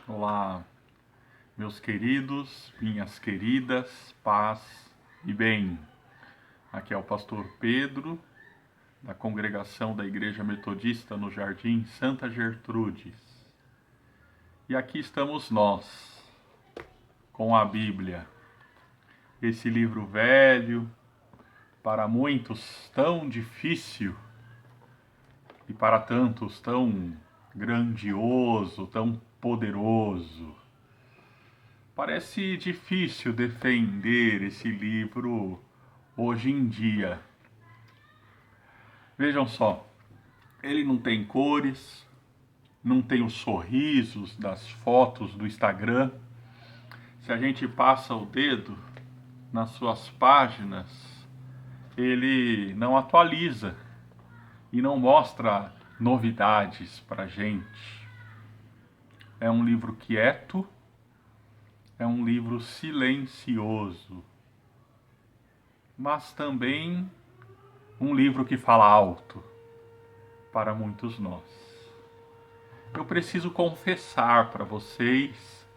Olá, meus queridos, minhas queridas, paz e bem. Aqui é o pastor Pedro, da congregação da Igreja Metodista no Jardim Santa Gertrudes. E aqui estamos nós, com a Bíblia, esse livro velho, para muitos tão difícil e para tantos tão grandioso, tão poderoso. Parece difícil defender esse livro hoje em dia. Vejam só, ele não tem cores, não tem os sorrisos das fotos do Instagram. Se a gente passa o dedo nas suas páginas, ele não atualiza e não mostra novidades para gente. É um livro quieto, é um livro silencioso, mas também um livro que fala alto para muitos nós. Eu preciso confessar para vocês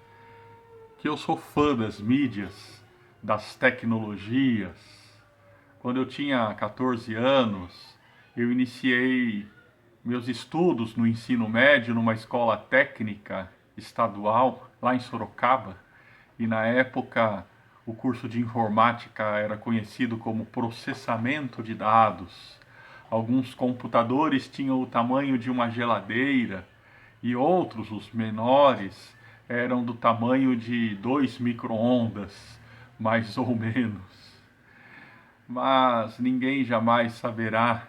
que eu sou fã das mídias, das tecnologias. Quando eu tinha 14 anos, eu iniciei meus estudos no ensino médio numa escola técnica estadual lá em Sorocaba, e na época o curso de informática era conhecido como processamento de dados. Alguns computadores tinham o tamanho de uma geladeira e outros, os menores, eram do tamanho de 2 micro-ondas, mais ou menos. Mas ninguém jamais saberá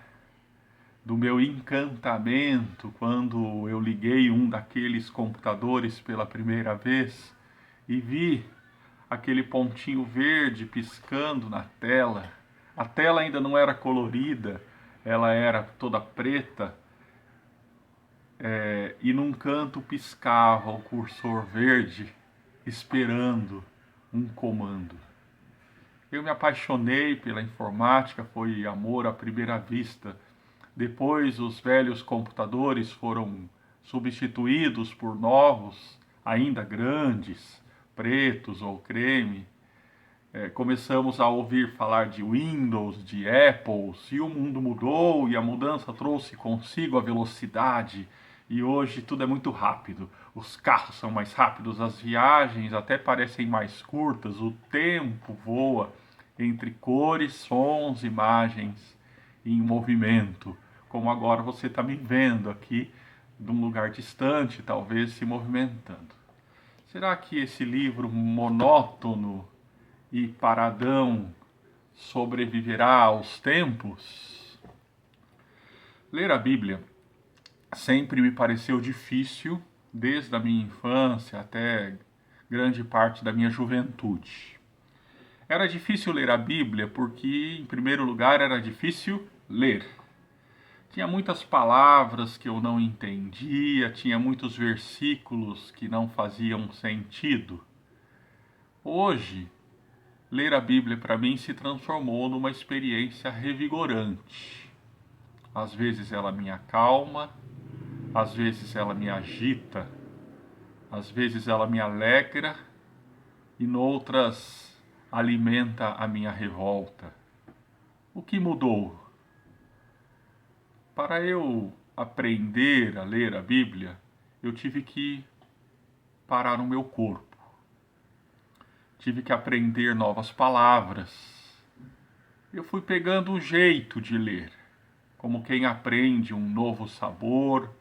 do meu encantamento quando eu liguei um daqueles computadores pela primeira vez e vi aquele pontinho verde piscando na tela. A tela ainda não era colorida, ela era toda preta, e num canto piscava o cursor verde, esperando um comando. Eu me apaixonei pela informática, foi amor à primeira vista. Depois os velhos computadores foram substituídos por novos, ainda grandes, pretos ou creme. Começamos a ouvir falar de Windows, de Apple, e o mundo mudou e a mudança trouxe consigo a velocidade. E hoje tudo é muito rápido. Os carros são mais rápidos, as viagens até parecem mais curtas, o tempo voa entre cores, sons, imagens em movimento, como agora você está me vendo aqui de um lugar distante, talvez se movimentando. Será que esse livro monótono e paradão sobreviverá aos tempos? Ler a Bíblia sempre me pareceu difícil, desde a minha infância até grande parte da minha juventude. Era difícil ler a Bíblia porque, em primeiro lugar, era difícil ler. Tinha muitas palavras que eu não entendia, tinha muitos versículos que não faziam sentido. Hoje, ler a Bíblia para mim se transformou numa experiência revigorante. Às vezes ela me acalma, às vezes ela me agita, às vezes ela me alegra e noutras alimenta a minha revolta. O que mudou? Para eu aprender a ler a Bíblia, eu tive que parar o meu corpo. Tive que aprender novas palavras. Eu fui pegando o jeito de ler, como quem aprende um novo sabor,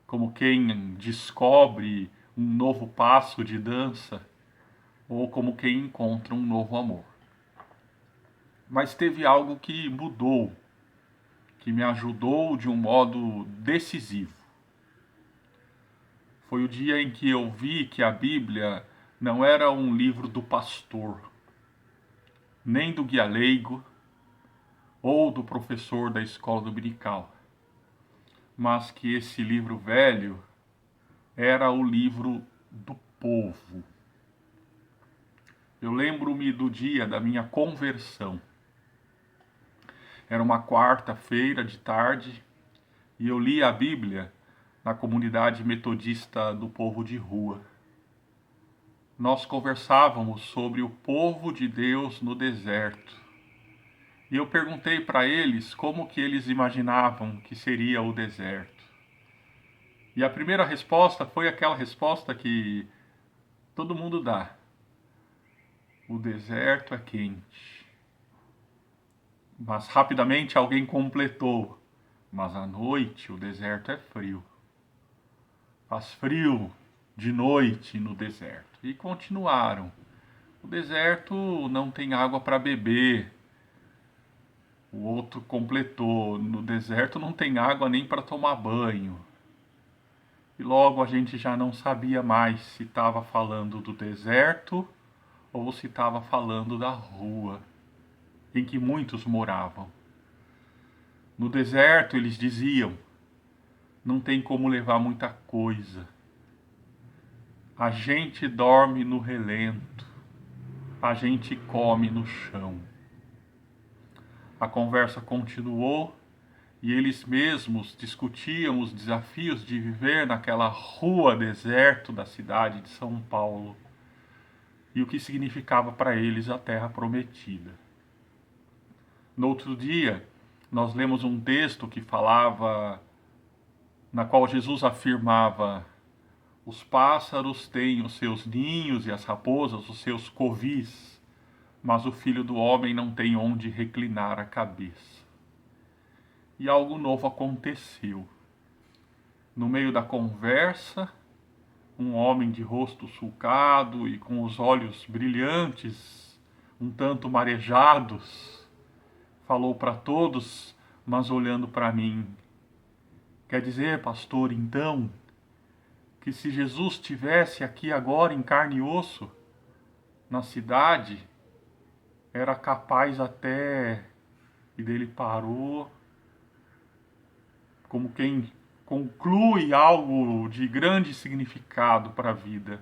como quem descobre um novo passo de dança, ou como quem encontra um novo amor. Mas teve algo que mudou, que me ajudou de um modo decisivo. Foi o dia em que eu vi que a Bíblia não era um livro do pastor, nem do guia leigo ou do professor da escola dominical, mas que esse livro velho era o livro do povo. Eu lembro-me do dia da minha conversão. Era uma quarta-feira de tarde e eu li a Bíblia na comunidade metodista do povo de rua. Nós conversávamos sobre o povo de Deus no deserto. E eu perguntei para eles como que eles imaginavam que seria o deserto. E a primeira resposta foi aquela resposta que todo mundo dá. O deserto é quente. Mas rapidamente alguém completou. Mas à noite o deserto é frio. Faz frio de noite no deserto. E continuaram. O deserto não tem água para beber. O outro completou. No deserto não tem água nem para tomar banho. E logo a gente já não sabia mais se estava falando do deserto ou se estava falando da rua em que muitos moravam. No deserto eles diziam: não tem como levar muita coisa. A gente dorme no relento. A gente come no chão. A conversa continuou e eles mesmos discutiam os desafios de viver naquela rua deserto da cidade de São Paulo e o que significava para eles a terra prometida. No outro dia, nós lemos um texto que falava, na qual Jesus afirmava: os pássaros têm os seus ninhos e as raposas os seus covis, mas o Filho do Homem não tem onde reclinar a cabeça. E algo novo aconteceu. No meio da conversa, um homem de rosto sulcado e com os olhos brilhantes, um tanto marejados, falou para todos, mas olhando para mim: quer dizer, pastor, então, que se Jesus estivesse aqui agora em carne e osso, na cidade, era capaz até... E dele parou, como quem conclui algo de grande significado para a vida.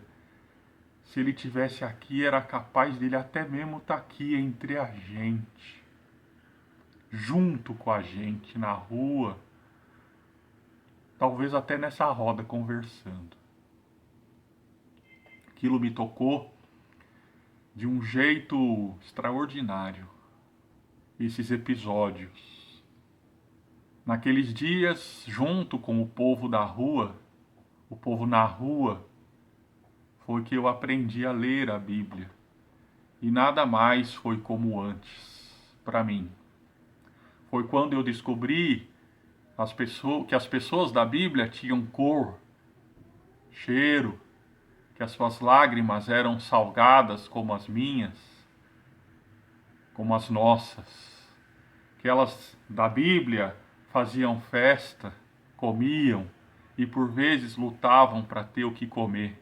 Se ele tivesse aqui, era capaz dele até mesmo estar aqui entre a gente, junto com a gente, na rua, talvez até nessa roda conversando. Aquilo me tocou de um jeito extraordinário, esses episódios. Naqueles dias, junto com o povo da rua, o povo na rua, foi que eu aprendi a ler a Bíblia. E nada mais foi como antes, para mim. Foi quando eu descobri que as pessoas da Bíblia tinham cor, cheiro, que as suas lágrimas eram salgadas como as minhas, como as nossas, que elas da Bíblia faziam festa, comiam e por vezes lutavam para ter o que comer.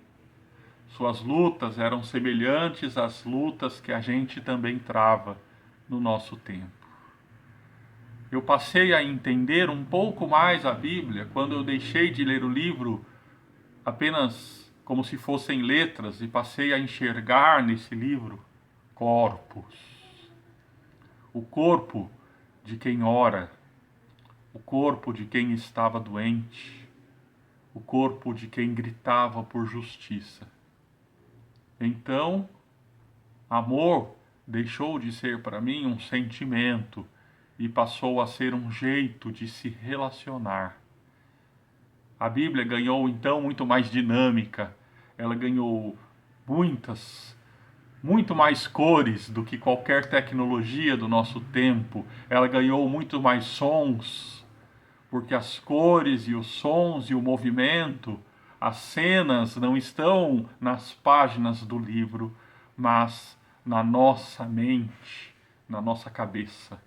Suas lutas eram semelhantes às lutas que a gente também trava no nosso tempo. Eu passei a entender um pouco mais a Bíblia quando eu deixei de ler o livro apenas como se fossem letras e passei a enxergar nesse livro corpos. O corpo de quem ora, o corpo de quem estava doente, o corpo de quem gritava por justiça. Então, amor deixou de ser para mim um sentimento e passou a ser um jeito de se relacionar. A Bíblia ganhou então muito mais dinâmica, ela ganhou muito mais cores do que qualquer tecnologia do nosso tempo, ela ganhou muito mais sons, porque as cores e os sons e o movimento, as cenas não estão nas páginas do livro, mas na nossa mente, na nossa cabeça.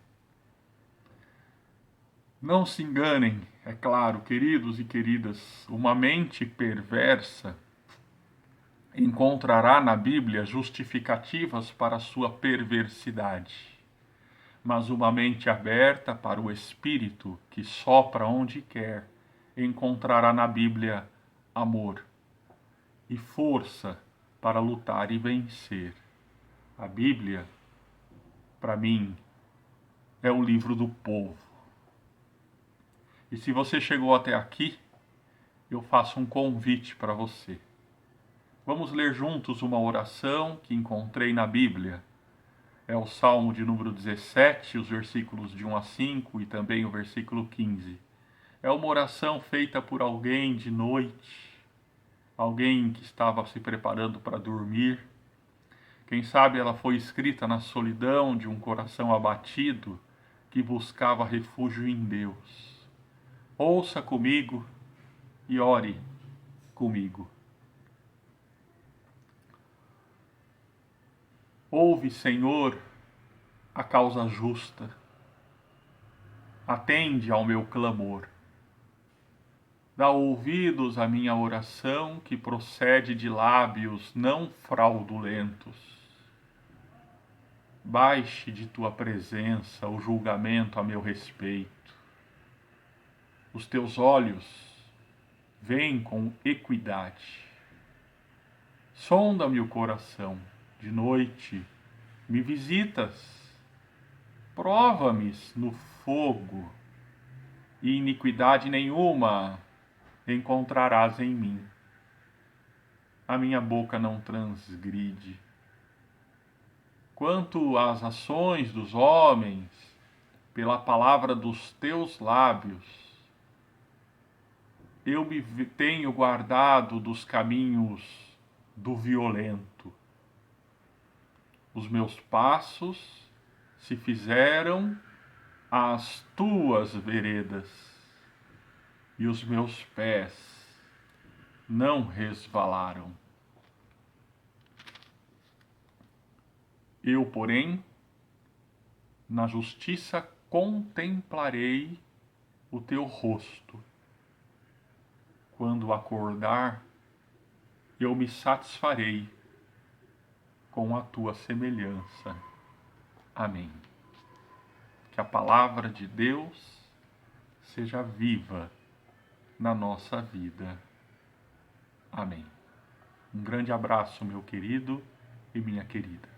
Não se enganem, é claro, queridos e queridas, uma mente perversa encontrará na Bíblia justificativas para a sua perversidade. Mas uma mente aberta para o Espírito, que sopra onde quer, encontrará na Bíblia amor e força para lutar e vencer. A Bíblia, para mim, é o livro do povo. E se você chegou até aqui, eu faço um convite para você. Vamos ler juntos uma oração que encontrei na Bíblia. É o Salmo de número 17, os versículos de 1 a 5 e também o versículo 15. É uma oração feita por alguém de noite, alguém que estava se preparando para dormir. Quem sabe ela foi escrita na solidão de um coração abatido que buscava refúgio em Deus. Ouça comigo e ore comigo. Ouve, Senhor, a causa justa. Atende ao meu clamor. Dá ouvidos à minha oração que procede de lábios não fraudulentos. Baixe de tua presença o julgamento a meu respeito. Os teus olhos veem com equidade. Sonda-me o coração. De noite me visitas. Prova-me no fogo, e iniquidade nenhuma encontrarás em mim. A minha boca não transgride. Quanto às ações dos homens, pela palavra dos teus lábios, eu me tenho guardado dos caminhos do violento. Os meus passos se fizeram às tuas veredas, e os meus pés não resvalaram. Eu, porém, na justiça contemplarei o teu rosto. Quando acordar, eu me satisfarei com a tua semelhança. Amém. Que a palavra de Deus seja viva na nossa vida. Amém. Um grande abraço, meu querido e minha querida.